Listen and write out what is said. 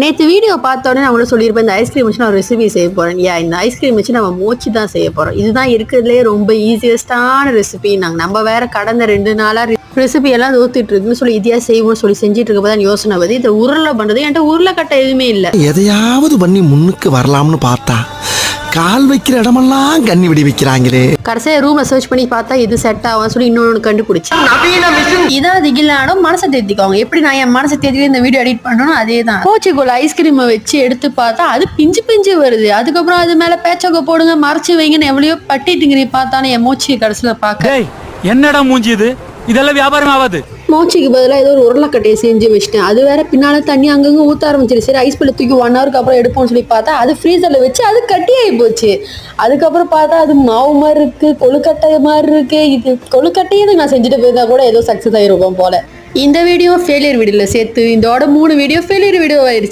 நேற்று வீடியோ பார்த்தோன்னே நான் கூட சொல்லியிருப்பேன், இந்த ஐஸ்கிரீம் வச்சு நான் ஒரு ரெசிபி செய்ய போகிறேன். இந்த ஐஸ்கிரீம் வச்சு நம்ம மோச்சி தான் செய்ய போகிறோம். இதுதான் இருக்கிறதுலே ரொம்ப ஈஸியஸ்டான ரெசிபி. நம்ம வேற கடந்த 2 நாளாக ரெசிபி எல்லாம் தோத்துட்டு இருக்குன்னு சொல்லி இதையா செய்வோம்னு சொல்லி செஞ்சுட்டு இருக்க தான் யோசனை வருது. இதை உருளை பண்ணுறது என்கிட்ட உருளைக்கட்டை எதுவுமே இல்லை. எதையாவது பண்ணி முன்னுக்கு வரலாம்னு பார்த்தா கால் வைக்கிற இடமெல்லாம் கண்ணி விடி வைக்கிறாங்களே. கடைசியாக ரூமை சர்ச் பண்ணி பார்த்தா இது செட் ஆகும் சொல்லி இன்னொன்று கண்டுபிடிச்சேன். இதான் திகிலானோ மனசை தேர்த்திக்கோங்க. எப்படி நான் என் மனசை தேர்த்தி இந்த வீடியோ எடிட் பண்ணணும் அதே தான். மோச்சிக்குள்ள ஐஸ்கிரீமை வச்சு எடுத்து பார்த்தா அது பிஞ்சு பிஞ்சு வருது. அதுக்கப்புறம் அது மேலே பேச்சக்க போடுங்க மறைச்சு வைங்கன்னு எவ்வளோ பட்டிட்டுங்கிறீ பார்த்தாலும் என் மோச்சியை கடைசியில் பார்க்க என்னடா மூஞ்சி இது, இதெல்லாம் வியாபாரம் ஆகாது. மோச்சிக்கு பதிலாக ஏதோ ஒரு உருளைக்கட்டையை செஞ்சு வச்சிட்டேன். அது வேற பின்னால தண்ணி அங்கங்கே ஊற்ற ஆரம்பிச்சிரு. சரி ஐஸ் பிள்ளை தூக்கி 1 ஹவருக்கு அப்புறம் எடுப்போம்னு சொல்லி பார்த்தா அது ஃப்ரீசரில் வச்சு அது கட்டி ஆகி போச்சு. அதுக்கப்புறம் பார்த்தா அது மாவு மாதிரி இருக்கு, கொழுக்கட்டை மாதிரி இருக்கு. இது கொழுக்கட்டையே நான் செஞ்சுட்டு போயிருந்தா கூட ஏதோ சக்ஸஸ் ஆகிருப்போம் போல. இந்த வீடியோ ஃபெயிலியர் வீடியோவில் சேர்த்து இதோட 3 வீடியோ ஃபெயிலியர் வீடியோ ஆயிடுச்சு.